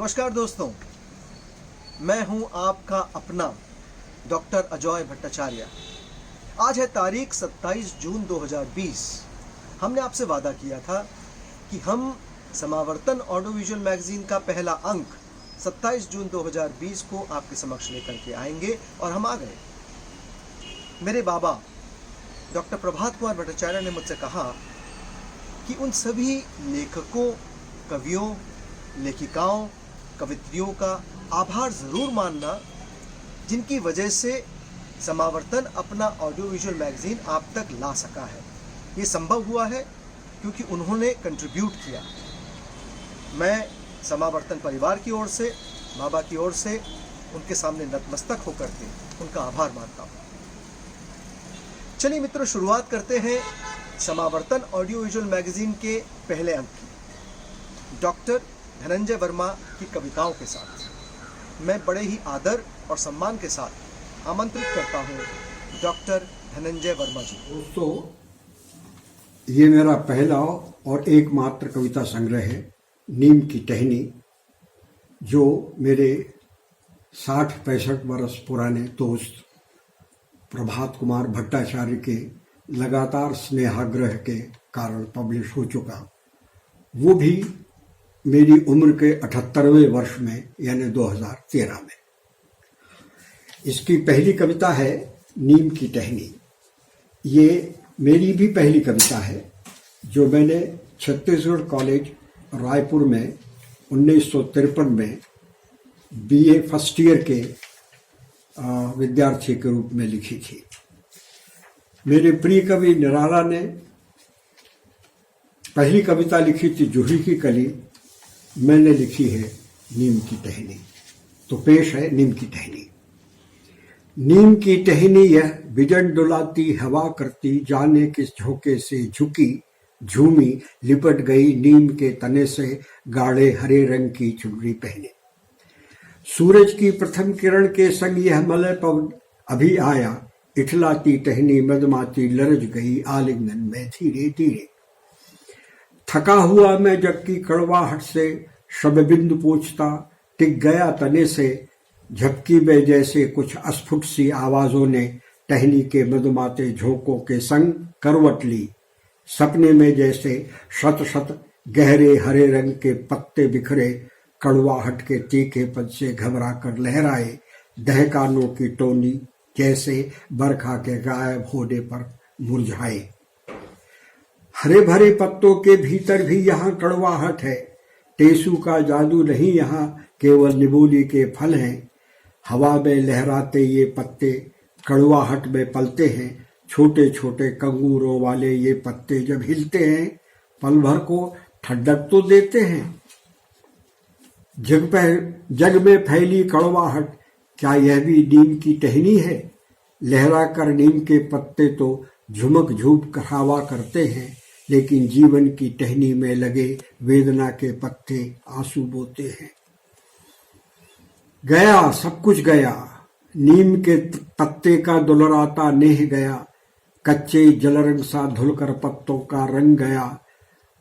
नमस्कार दोस्तों, मैं हूं आपका अपना डॉक्टर अजय भट्टाचार्य। आज है तारीख 27 जून 2020। हमने आपसे वादा किया था कि हम समावर्तन ऑडियो विजुअल मैगजीन का पहला अंक 27 जून 2020 को आपके समक्ष लेकर के आएंगे और हम आ गए। मेरे बाबा डॉक्टर प्रभात कुमार भट्टाचार्य ने मुझसे कहा कि उन सभी लेखकों, कवियों, लेखिकाओं, कवित्रियों का आभार ज़रूर मानना जिनकी वजह से समावर्तन अपना ऑडियो विजुअल मैगजीन आप तक ला सका है। ये संभव हुआ है क्योंकि उन्होंने कंट्रीब्यूट किया। मैं समावर्तन परिवार की ओर से, बाबा की ओर से उनके सामने नतमस्तक होकर के उनका आभार मानता हूँ। चलिए मित्रों, शुरुआत करते हैं समावर्तन ऑडियो विजुअल मैगजीन के पहले अंक की, डॉक्टर धनंजय वर्मा की कविताओं के साथ। मैं बड़े ही आदर और सम्मान के साथ आमंत्रित करता हूँ डॉक्टर धनंजय वर्मा जी। दोस्तों, ये मेरा पहला और एकमात्र कविता संग्रह है, नीम की टहनी, जो मेरे 60-65 वर्ष पुराने दोस्त प्रभात कुमार भट्टाचार्य के लगातार स्नेहाग्रह के कारण पब्लिश हो चुका। वो भी मेरी उम्र के 78वें वर्ष में, यानी 2013 में। इसकी पहली कविता है नीम की टहनी। ये मेरी भी पहली कविता है जो मैंने छत्तीसगढ़ कॉलेज रायपुर में 1953 में बीए फर्स्ट ईयर के विद्यार्थी के रूप में लिखी थी। मेरे प्रिय कवि निराला ने पहली कविता लिखी थी जूही की कली, मैंने लिखी है नीम की टहनी। तो पेश है नीम की टहनी। नीम की टहनी यह बिजन डुलाती हवा करती, जाने किस झोंके से झुकी झूमी लिपट गई नीम के तने से, गाढ़े हरे रंग की चुनरी पहने। सूरज की प्रथम किरण के संग यह मलय पवन अभी आया, इठलाती टहनी मदमाती लरज गई आलिंगन में धीरे धीरे। थका हुआ मैं जग की कड़वाहट से शब बिंदु पूछता, टिक गया तने से झपकी में जैसे कुछ अस्फुट सी आवाजों ने टहनी के मदमाते झोंकों के संग करवट ली। सपने में जैसे शत शत गहरे हरे रंग के पत्ते बिखरे, कड़वाहट के तीखे पद से घबरा कर लहराए, दहकानों की टोनी जैसे बरखा के गायब होने पर मुरझाए। हरे भरे पत्तों के भीतर भी यहाँ कड़वाहट है, टेसू का जादू नहीं, यहाँ केवल निबोली के फल हैं। हवा में लहराते ये पत्ते कड़वाहट में पलते हैं, छोटे छोटे कंगूरों वाले ये पत्ते जब हिलते हैं पल भर को ठंडक तो देते हैं। जग में फैली कड़वाहट, क्या यह भी नीम की टहनी है? लहरा कर नीम के पत्ते तो झुमक झूम कर हवा करते हैं, लेकिन जीवन की टहनी में लगे वेदना के पत्ते आंसू बोते हैं। गया सब कुछ गया, नीम के पत्ते का दुलराता नेह गया, कच्चे जलरंग सा धुलकर पत्तों का रंग गया,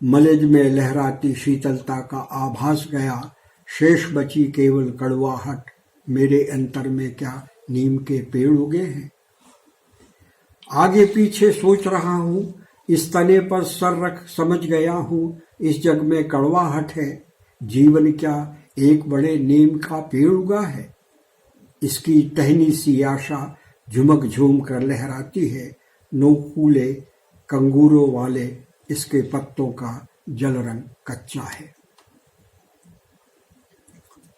मलज में लहराती शीतलता का आभास गया, शेष बची केवल कड़वाहट, मेरे अंतर में क्या नीम के पेड़ उगे हैं? आगे पीछे सोच रहा हूँ, इस तने पर सर रख समझ गया हूँ, इस जग में कड़वाहट है, जीवन क्या एक बड़े नीम का पेड़ उगा है? इसकी टहनी सी आशा झुमक झूम कर लहराती है, नोकूले कंगूरों वाले इसके पत्तों का जल रंग कच्चा है।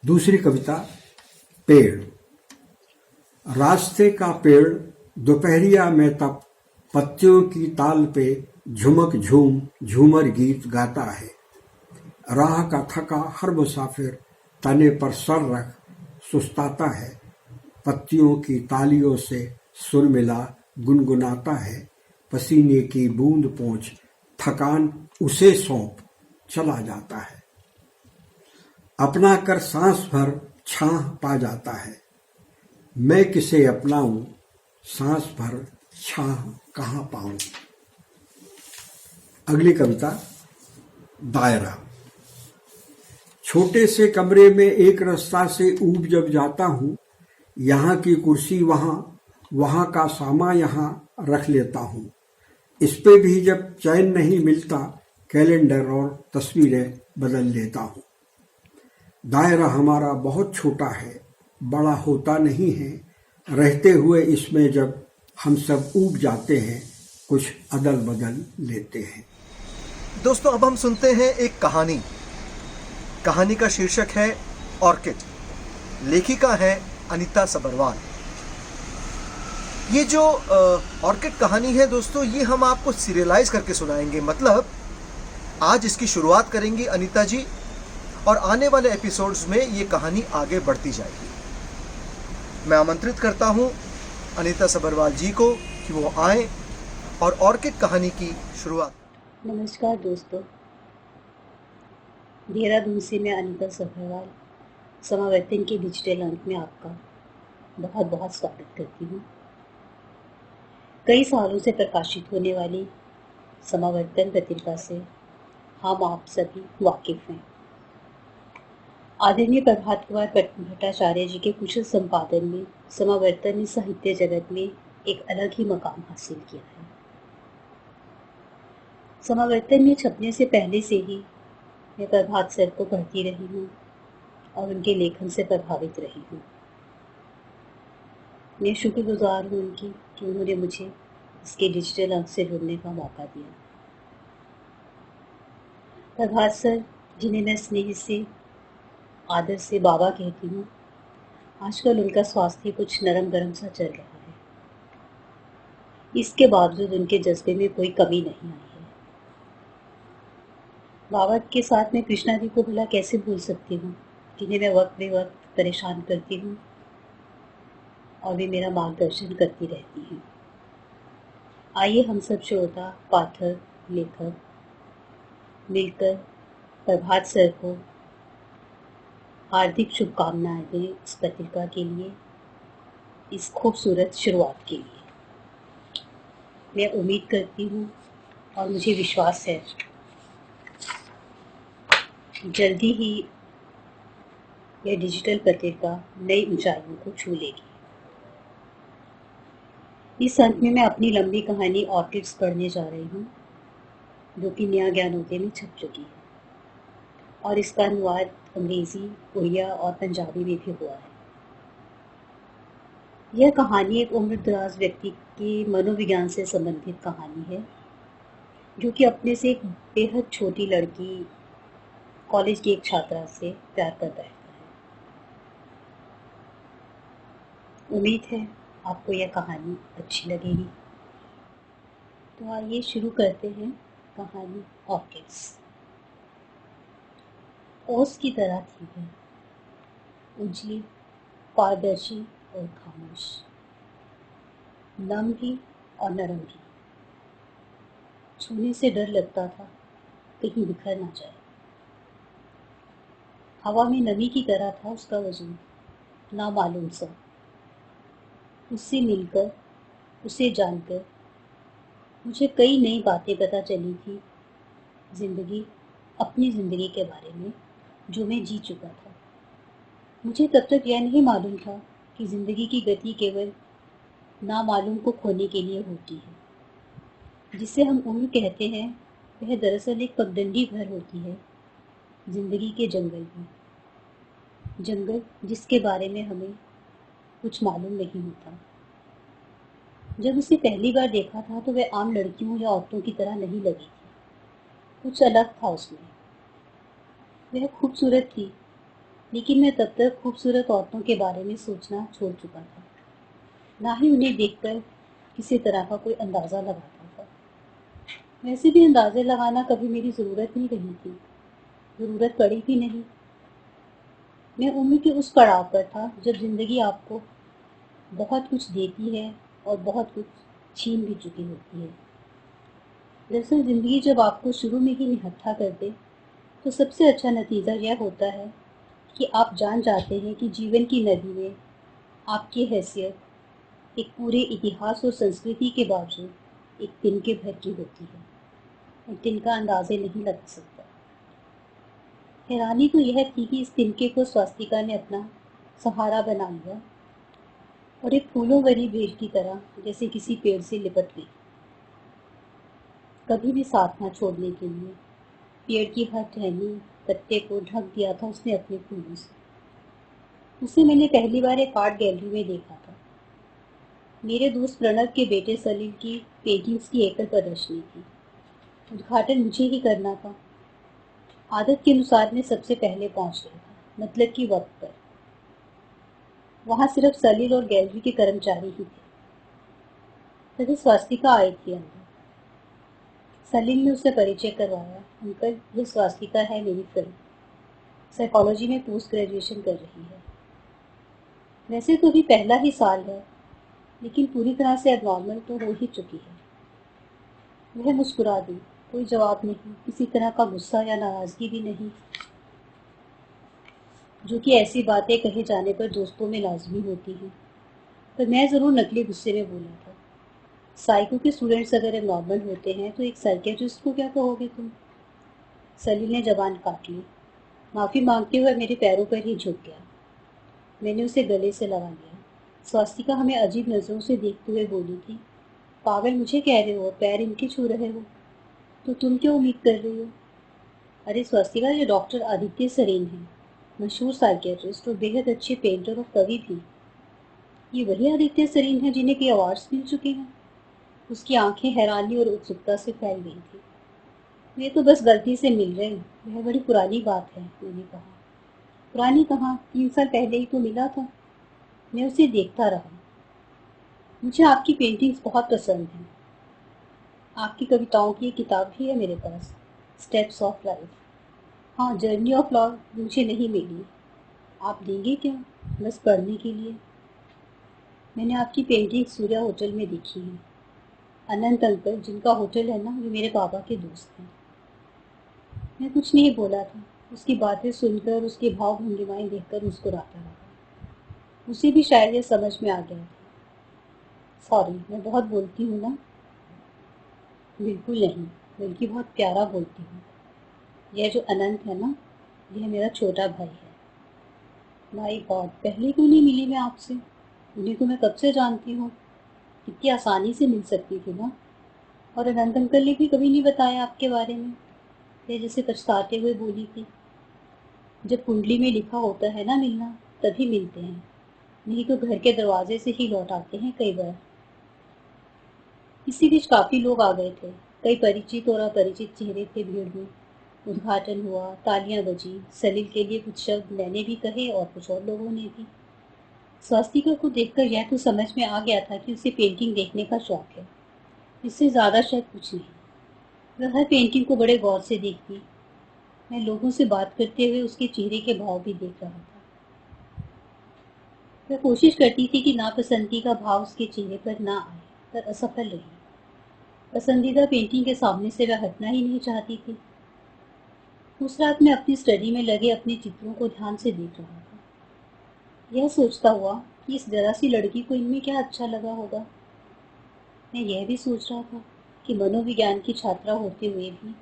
दूसरी कविता पेड़। रास्ते का पेड़ दोपहरिया में तब पत्तियों की ताल पे झुमक झूम झूमर गीत गाता है। राह का थका हर मुसाफिर तने पर सर रख सुस्ताता है, पत्तियों की तालियों से सुर मिला गुनगुनाता है, पसीने की बूंद पोंछ थकान उसे सौंप चला जाता है। अपना कर सांस भर छाह पा जाता है, मैं किसे अपनाऊं सांस भर छाह कहाँ पाऊं। अगली कविता दायरा। छोटे से कमरे में एक रास्ता से ऊब जब जाता हूँ, यहाँ की कुर्सी वहाँ, वहाँ का सामा यहाँ रख लेता हूँ। इस पे भी जब चैन नहीं मिलता, कैलेंडर और तस्वीरें बदल लेता हूँ। दायरा हमारा बहुत छोटा है, बड़ा होता नहीं है। रहते हुए इसमें जब हम सब ऊब जाते हैं, कुछ अदल बदल लेते हैं। दोस्तों, अब हम सुनते हैं एक कहानी। कहानी का शीर्षक है ऑर्किड। लेखिका है अनीता सबरवाल। ये जो ऑर्किड कहानी है दोस्तों, ये हम आपको सीरियलाइज करके सुनाएंगे। मतलब आज इसकी शुरुआत करेंगी अनीता जी, और आने वाले एपिसोड्स में ये कहानी आगे बढ़ती जाएगी। मैं आमंत्रित करता हूँ अनीता सबरवाल जी को कि वो आए और ऑर्किड कहानी की शुरुआत। नमस्कार दोस्तों, देहरादून से मैं अनीता सबरवाल समावर्तन के डिजिटल अंक में आपका बहुत बहुत स्वागत करती हूँ। कई सालों से प्रकाशित होने वाली समावर्तन पत्रिका से हम आप सभी वाकिफ हैं। आदरणीय प्रभात कुमार भट्टाचार्य जी के कुशल संपादन में समावर्तन ने साहित्य जगत में एक अलग ही मकाम हासिल किया है। समावर्तन में छपने से पहले से ही मैं प्रभात सर को पढ़ती रही हूँ और उनके लेखन से प्रभावित रही हूँ। मैं शुक्रगुजार हूँ उनकी कि उन्होंने मुझे इसके डिजिटल अंक से जुड़ने का मौका दिया। प्रभात सर, जिन्हें मैं स्नेह से आदर से बाबा कहती हूँ, आजकल उनका स्वास्थ्य कुछ नरम गरम सा चल रहा है। इसके बावजूद उनके जज्बे में कोई कमी नहीं आई है। बाबा के साथ मैं कृष्णा जी को भला कैसे भूल सकती हूँ, जिन्हें मैं वक्त बे वक्त परेशान करती हूँ और वे मेरा मार्गदर्शन करती रहती हैं। आइए हम सब श्रोता, पाठक, लेखक मिलकर प्रभात सर को हार्दिक शुभकामनाएं दें इस पत्रिका के लिए, इस खूबसूरत शुरुआत के लिए। मैं उम्मीद करती हूँ और मुझे विश्वास है जल्दी ही यह डिजिटल पत्रिका नई ऊंचाइयों को छू लेगी। इस अंक में मैं अपनी लंबी कहानी ऑर्किड्स पढ़ने जा रही हूँ, जो कि नया ज्ञानोदय में छप चुकी है और इसका अनुवाद अंग्रेजी, उड़िया और पंजाबी में भी हुआ है। यह कहानी एक उम्रदराज व्यक्ति के मनोविज्ञान से संबंधित कहानी है, जो कि अपने से एक बेहद छोटी लड़की, कॉलेज की एक छात्रा से प्यार कर बैठता है। उम्मीद है आपको यह कहानी अच्छी लगेगी। तो आइए शुरू करते हैं कहानी ऑर्किड्स। ओस की तरह थी वह, उजली, पारदर्शी और खामोश, नम भी और नरम भी। छूने से डर लगता था कहीं बिखर ना जाए। हवा में नमी की तरह था उसका वजूद, नामालूम सा। उससे मिलकर, उसे जानकर मुझे कई नई बातें पता चली थी जिंदगी, अपनी ज़िंदगी के बारे में जो मैं जी चुका था। मुझे तब तक यह नहीं मालूम था कि ज़िंदगी की गति केवल नामालूम को खोने के लिए होती है। जिसे हम उम्र कहते हैं, वह दरअसल एक पगडंडी भर होती है ज़िंदगी के जंगल में। जंगल जिसके बारे में हमें कुछ मालूम नहीं होता। जब उसे पहली बार देखा था तो वह आम लड़कियों या औरतों की तरह नहीं लगी थी। कुछ अलग था उसमें। वह खूबसूरत थी, लेकिन मैं तब तक खूबसूरत औरतों के बारे में सोचना छोड़ चुका था। ना ही उन्हें देखकर किसी तरह का कोई अंदाज़ा लगाता था। वैसे भी अंदाज़े लगाना कभी मेरी ज़रूरत नहीं रही थी, ज़रूरत पड़ी भी नहीं। मैं उम्र के उस पड़ाव पर था जब ज़िंदगी आपको बहुत कुछ देती है और बहुत कुछ छीन भी चुकी होती है। दरअसल ज़िंदगी जब आपको शुरू में ही निहत्था कर दे, तो सबसे अच्छा नतीजा यह होता है कि आप जान जाते हैं कि जीवन की नदी में आपकी हैसियत एक पूरे इतिहास और संस्कृति के बावजूद एक तिनके भर की होती है और तिनका अंदाज़े नहीं लगा सकता। हैरानी तो यह थी कि इस तिनके को स्वास्तिका ने अपना सहारा बना लिया और एक फूलों भरी भीड़ की तरह जैसे किसी पेड़ से लिपट गई, कभी भी साथ न छोड़ने के लिए। पेड़ की हर टहनी पत्ते को ढक दिया था उसने अपने फूलों से। उसे मैंने पहली बार एक आर्ट गैलरी में देखा था। मेरे दोस्त प्रणव के बेटे सलील की पेंटिंग्स की एकल प्रदर्शनी थी। उद्घाटन मुझे ही करना था। आदत के अनुसार मैं सबसे पहले पहुंच गया था, मतलब कि वक्त पर। वहां सिर्फ सलील और गैलरी के कर्मचारी ही थे। तभी स्वास्तिका आई थी अंदर। सलील ने उसे परिचय करवाया। अंकल, ये स्वास्तिका है, मेरी फ्रेंड। साइकोलॉजी में पोस्ट ग्रेजुएशन कर रही है। वैसे तो अभी पहला ही साल है, लेकिन पूरी तरह से एबनॉर्मल तो हो ही चुकी है। वह मुस्कुरा दी। कोई जवाब नहीं, किसी तरह का गुस्सा या नाराजगी भी नहीं, जो कि ऐसी बातें कहे जाने पर दोस्तों में लाजमी होती हैं। पर मैं जरूर नकली गुस्से में बोला था, साइको के स्टूडेंट्स अगर एबनॉर्मल होते हैं तो एक साइकियाट्रिस्ट को क्या कहोगे तुम? सलील ने जबान काट ली। माफी मांगते हुए मेरे पैरों पर ही झुक गया। मैंने उसे गले से लगा लिया। स्वास्तिका हमें अजीब नजरों से देखते हुए बोली थी, पागल मुझे कह रहे हो, पैर इनके छू रहे हो, तो तुम क्या उम्मीद कर रही हो? अरे स्वास्तिका, ये डॉक्टर आदित्य सरीन है, मशहूर साइकियाट्रिस्ट और बेहद अच्छे पेंटर और कवि भी। ये वही आदित्य सरीन है जिन्हें कई अवार्ड्स मिल चुके हैं। उसकी आंखें हैरानी और उत्सुकता से फैल गई थी। वे तो बस गलती से मिल रहे हैं, वह बड़ी पुरानी बात है, मैंने कहा। पुरानी कहाँ, 3 साल पहले ही तो मिला था। मैं उसे देखता रहा। मुझे आपकी पेंटिंग्स बहुत पसंद हैं। आपकी कविताओं की एक किताब भी है मेरे पास, स्टेप्स ऑफ लाइफ। हाँ, जर्नी ऑफ लव मुझे नहीं मिली। आप देंगे क्या, बस पढ़ने के लिए? मैंने आपकी पेंटिंग सूर्या होटल में देखी है। अनंत अंकल, जिनका होटल है ना, वे मेरे पापा के दोस्त हैं। मैं कुछ नहीं बोला था। उसकी बातें सुनकर, उसके भाव भंगिमाएं देखकर मुस्कुराता रहा। उसे भी शायद यह समझ में आ गया था। सॉरी, मैं बहुत बोलती हूँ ना? बिल्कुल नहीं, बल्कि बहुत प्यारा बोलती हूँ। यह जो अनंत है ना, यह मेरा छोटा भाई है। माय गॉड, पहले क्यों नहीं मिली मैं आपसे? उन्हें तो मैं कब से जानती हूँ। कितनी आसानी से मिल सकती थी ना। और अनंत अंकल ने भी कभी नहीं बताया आपके बारे में। यह जैसे पछताते हुए बोली थी, जब कुंडली में लिखा होता है ना मिलना, तभी मिलते हैं, नहीं तो घर के दरवाजे से ही लौट आते हैं कई बार। इसी बीच काफी लोग आ गए थे। कई परिचित और अपरिचित चेहरे थे भीड़ में। उद्घाटन हुआ, तालियां बजी। सलील के लिए कुछ शब्द मैंने भी कहे और कुछ और लोगों ने भी। स्वास्तिका को देखकर यह तो समझ में आ गया था कि उसे पेंटिंग देखने का शौक है। इससे ज्यादा शायद कुछ नहीं। वह हर पेंटिंग को बड़े गौर से देखती। मैं लोगों से बात करते हुए उसके चेहरे के भाव भी देख रहा था। वह कोशिश करती थी कि नापसंदगी का भाव उसके चेहरे पर ना आए, पर असफल रही। पसंदीदा पेंटिंग के सामने से वह हटना ही नहीं चाहती थी। उस रात मैं अपनी स्टडी में लगे अपने चित्रों को ध्यान से देख रहा था, यह सोचता हुआ कि इस जरा सी लड़की को इनमें क्या अच्छा लगा होगा। मैं यह भी सोच रहा था कि मनोविज्ञान की छात्रा होते हुए भी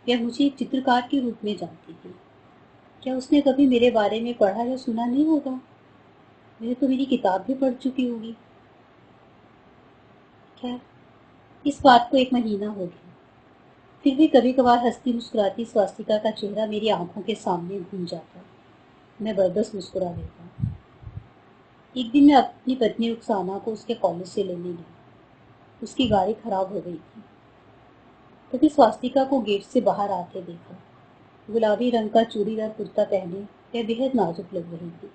वह मुझे एक चित्रकार के रूप में जानती थी। क्या उसने कभी मेरे बारे में पढ़ा या सुना नहीं होगा? वह तो मेरी किताब भी पढ़ चुकी होगी। खैर, इस बात को 1 महीना हो गया। फिर भी कभी कभार हंसती मुस्कुराती स्वास्तिका का चेहरा मेरी आंखों के सामने घूम जाता। मैं बरबस मुस्कुरा देता। एक दिन मैं अपनी पत्नी रुखसाना को उसके कॉलेज से लेने गई। उसकी गाड़ी खराब हो गई थी। तभी स्वास्तिका को गेट से बाहर आते देखा। गुलाबी रंग का चूड़ीदार कुर्ता पहने वह बेहद नाजुक लग रही थी।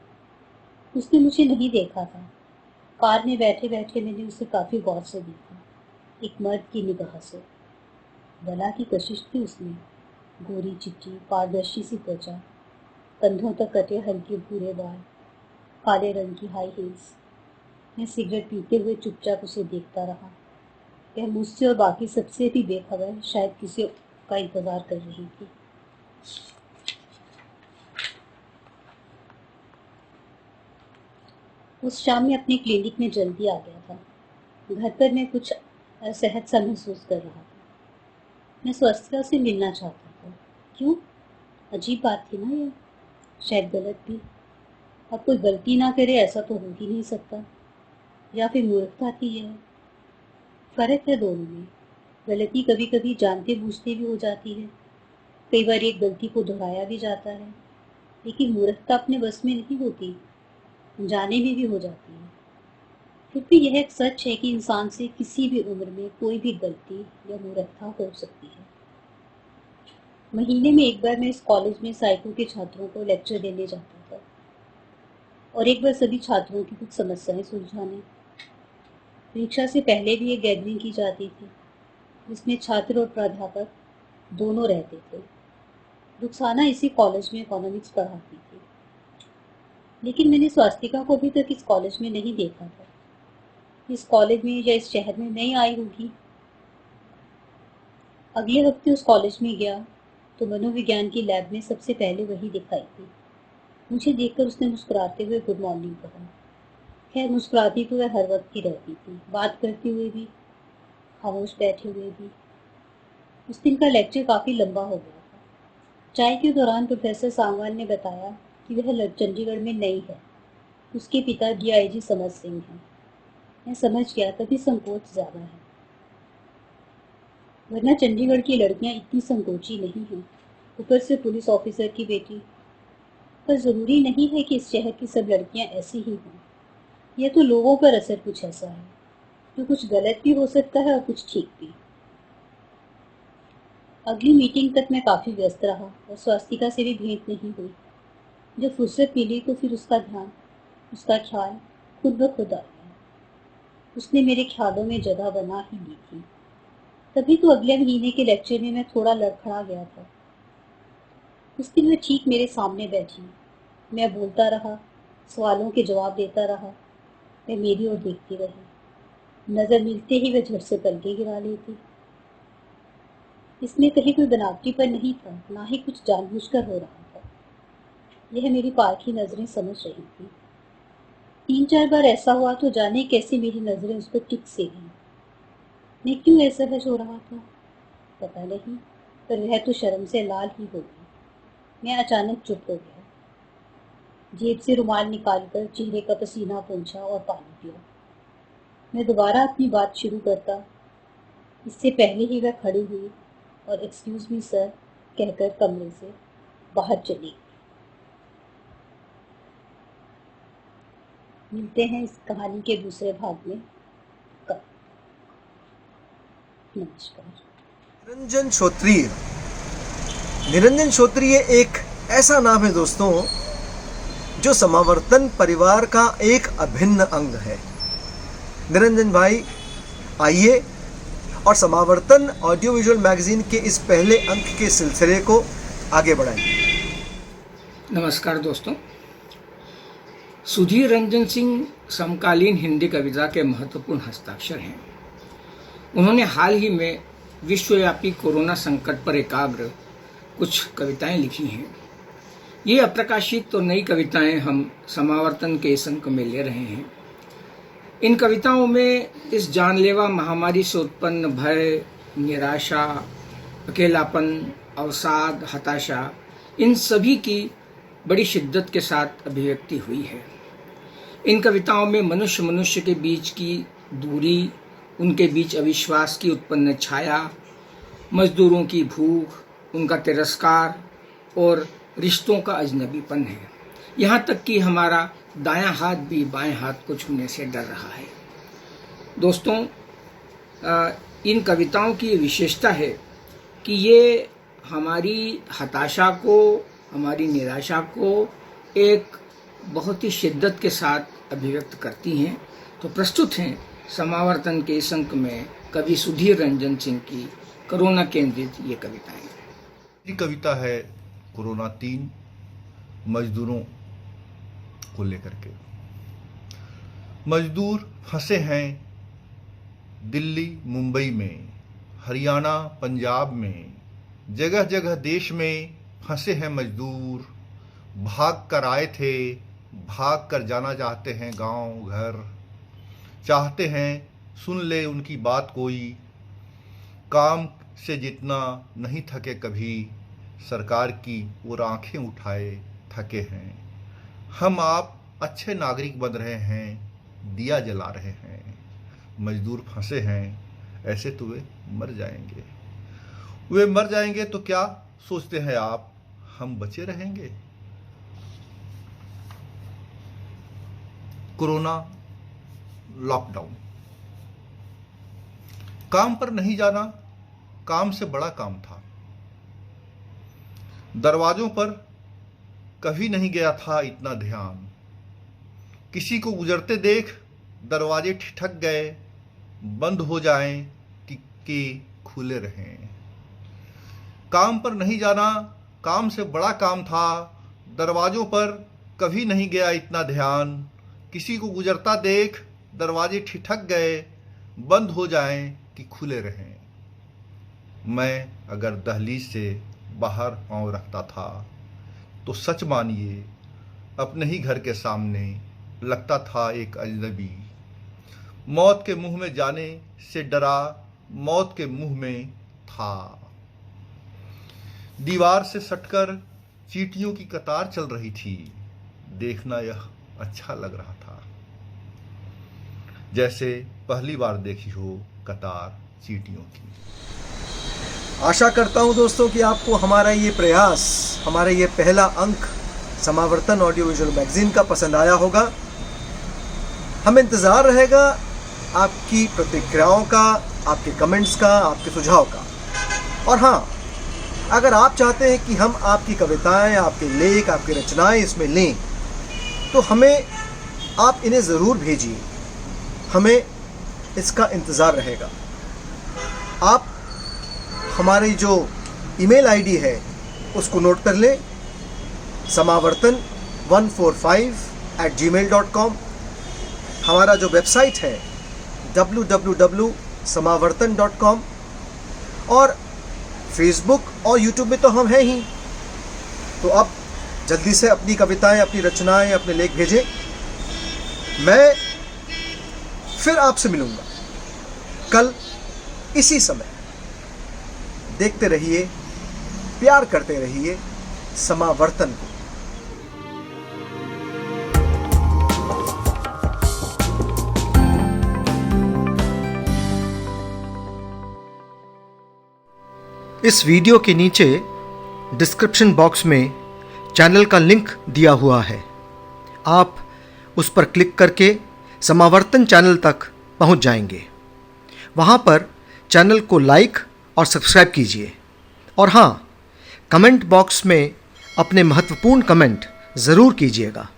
उसने मुझे नहीं देखा था। कार में बैठे बैठे मैंने उसे काफी गौर से देखा, एक मर्द की निगाह से। गला की कशिश थी उसमें। गोरी चिट्टी पारदर्शी सी त्वचा, कंधों तक कटे हल्के भूरे बाल, काले रंग की हाई हील्स। मैं सिगरेट पीते हुए चुपचाप उसे देखता रहा। वह मुझसे और बाकी सबसे भी बेखबर शायद किसी का इंतजार कर रही थी। उस शाम में अपने क्लिनिक में जल्दी आ गया था। घर पर मैं कुछ असहज सा महसूस कर रहा था। मैं स्वास्तिका से मिलना चाहता था। क्यों? अजीब बात थी ना ये, शायद गलत भी। अब कोई गलती ना करे ऐसा तो हो ही नहीं सकता, या फिर मूर्खता थी यह। फ़र्क है दोनों में। गलती कभी कभी जानते बूझते भी हो जाती है, कई बार एक गलती को दोहराया भी जाता है, लेकिन मूर्खता अपने बस में नहीं होती, जाने में भी हो जाती है। फिर भी यह एक सच है कि इंसान से किसी भी उम्र में कोई भी गलती या मूर्खता हो सकती है। महीने में एक बार मैं इस कॉलेज में साइको के छात्रों को लेक्चर देने जाता था, और एक बार सभी छात्रों की कुछ समस्याएं सुलझाने। परीक्षा से पहले भी एक गैदरिंग की जाती थी, जिसमें छात्र और प्राध्यापक दोनों रहते थे। रुखसाना इसी कॉलेज में इकोनॉमिक्स पढ़ाती थी, लेकिन मैंने स्वास्तिका को अभी तक इस कॉलेज में नहीं देखा था। इस कॉलेज में या इस शहर में नहीं आई होगी। अगले हफ्ते उस कॉलेज में गया तो मनोविज्ञान की लैब में सबसे पहले वही दिखाई थी। मुझे देखकर उसने मुस्कुराते हुए गुड मॉर्निंग कहा। खैर, मुस्कुराती तो वह हर वक्त ही रहती थी, बात करते हुए भी, खामोश बैठे हुए भी। उस दिन का लेक्चर काफ़ी लंबा हो गया था। चाय के दौरान प्रोफेसर सांगवान ने बताया कि वह चंडीगढ़ में नई है। उसके पिता डीआईजी समर सिंह हैं। मैं समझ गया, तभी संकोच ज़्यादा है, वरना चंडीगढ़ की लड़कियां इतनी संकोची नहीं हैं। ऊपर से पुलिस ऑफिसर की बेटी। पर ज़रूरी नहीं है कि इस शहर की सब लड़कियां ऐसी ही हों। यह तो लोगों पर असर कुछ ऐसा है, जो कुछ गलत भी हो सकता है और कुछ ठीक भी। अगली मीटिंग तक मैं काफ़ी व्यस्त रहा और स्वास्तिका से भी भेंट नहीं हुई। जब फुर्सत मिली तो फिर उसका ध्यान, उसका ख्याल खुद ब खुद आ गया। उसने मेरे ख्यालों में जगह बना ही ली थी। तभी तो अगले महीने के लेक्चर में मैं थोड़ा लड़खड़ा गया था। उस दिन वह ठीक मेरे सामने बैठी। मैं बोलता रहा, सवालों के जवाब देता रहा। वह मेरी ओर देखती रही। नज़र मिलते ही वह झट से पलकें गिरा लेती। इसमें कहीं कोई बनावटीपन नहीं था, ना ही कुछ जानबूझकर हो रहा था। यह मेरी पारखी नज़रें समझ रही थी। 3-4 बार ऐसा हुआ तो जाने कैसे मेरी नज़रें उस पर टिक से गईं। मैं क्यों असहज हो रहा था पता नहीं, पर वह तो शर्म से लाल ही हो गई। मैं अचानक चुप हो गया। जेब से रुमाल निकालकर चेहरे का पसीना पोंछा और पानी पिया। मैं दोबारा अपनी बात शुरू करता, इससे पहले ही वह खड़ी हुई और एक्सक्यूज मी सर कहकर कमरे से बाहर चली गई। मिलते हैं इस कहानी के दूसरे भाग में कल। नमस्कार। निरंजन श्रोत्रिय। निरंजन श्रोत्रिय एक ऐसा नाम है दोस्तों, जो समावर्तन परिवार का एक अभिन्न अंग है। निरंजन भाई, आइए और समावर्तन ऑडियो विजुअल मैगजीन के इस पहले अंक के सिलसिले को आगे बढ़ाइए। नमस्कार दोस्तों। सुधीर रंजन सिंह समकालीन हिंदी कविता के महत्वपूर्ण हस्ताक्षर हैं। उन्होंने हाल ही में विश्वव्यापी कोरोना संकट पर एकाग्र कुछ कविताएं लिखी हैं। ये अप्रकाशित तो नई कविताएं हम समावर्तन के इस अंक में ले रहे हैं। इन कविताओं में इस जानलेवा महामारी से उत्पन्न भय, निराशा, अकेलापन, अवसाद, हताशा, इन सभी की बड़ी शिद्दत के साथ अभिव्यक्ति हुई है। इन कविताओं में मनुष्य के बीच की दूरी, उनके बीच अविश्वास की उत्पन्न छाया, मजदूरों की भूख, उनका तिरस्कार और रिश्तों का अजनबीपन है। यहाँ तक कि हमारा दायां हाथ भी बाएं हाथ को छूने से डर रहा है। दोस्तों, इन कविताओं की विशेषता है कि ये हमारी हताशा को, हमारी निराशा को एक बहुत ही शिद्दत के साथ अभिव्यक्त करती हैं। तो प्रस्तुत हैं समावर्तन के इस अंक में कवि सुधीर रंजन सिंह की कोरोना केंद्रित ये कविताएं। ये कविता है कोरोना 3 मजदूरों को लेकर के। मजदूर फंसे हैं दिल्ली मुंबई में, हरियाणा पंजाब में, जगह जगह देश में फंसे हैं मजदूर। भाग कर आए थे, भाग कर जाना चाहते हैं गांव घर। चाहते हैं सुन ले उनकी बात कोई, काम से जितना नहीं थके कभी। सरकार की ओर आंखें उठाए थके हैं। हम आप अच्छे नागरिक बन रहे हैं, दिया जला रहे हैं। मजदूर फंसे हैं, ऐसे तो वे मर जाएंगे। वे मर जाएंगे तो क्या सोचते हैं आप, हम बचे रहेंगे? Corona lockdown. काम पर नहीं जाना काम से बड़ा काम था। दरवाजों पर कभी नहीं गया था इतना ध्यान। किसी को गुजरते देख दरवाजे ठिठक गए, बंद हो जाएं कि खुले रहें। काम पर नहीं जाना काम से बड़ा काम था। दरवाजों पर कभी नहीं गया इतना ध्यान। किसी को गुजरता देख दरवाजे ठिठक गए, बंद हो जाएं कि खुले रहें। मैं अगर दहलीज से बाहर पांव रखता था तो सच मानिए अपने ही घर के सामने लगता था एक अजनबी। मौत के मुंह में जाने से डरा, मौत के मुंह में था। दीवार से सटकर चींटियों की कतार चल रही थी। देखना यह अच्छा लग रहा था, जैसे पहली बार देखी हो कतार चींटियों की। आशा करता हूं दोस्तों कि आपको हमारा ये प्रयास, हमारा ये पहला अंक समावर्तन ऑडियो विजुअल मैगजीन का पसंद आया होगा। हमें इंतज़ार रहेगा आपकी प्रतिक्रियाओं का, आपके कमेंट्स का, आपके सुझाव का। और हाँ, अगर आप चाहते हैं कि हम आपकी कविताएं, आपके लेख, आपकी रचनाएं इसमें लें तो हमें आप इन्हें ज़रूर भेजिए। हमें इसका इंतज़ार रहेगा। आप हमारी जो ईमेल आईडी है उसको नोट कर लें, samavartan145@gmail.com। हमारा जो वेबसाइट है www.samavartan.com। और फेसबुक और यूट्यूब में तो हम हैं ही। तो अब जल्दी से अपनी कविताएं, अपनी रचनाएं, अपने लेख भेजें। मैं फिर आपसे मिलूंगा कल इसी समय। देखते रहिए, प्यार करते रहिए समावर्तन को। इस वीडियो के नीचे डिस्क्रिप्शन बॉक्स में चैनल का लिंक दिया हुआ है। आप उस पर क्लिक करके समावर्तन चैनल तक पहुंच जाएंगे। वहां पर चैनल को लाइक और सब्सक्राइब कीजिए। और हाँ, कमेंट बॉक्स में अपने महत्वपूर्ण कमेंट ज़रूर कीजिएगा।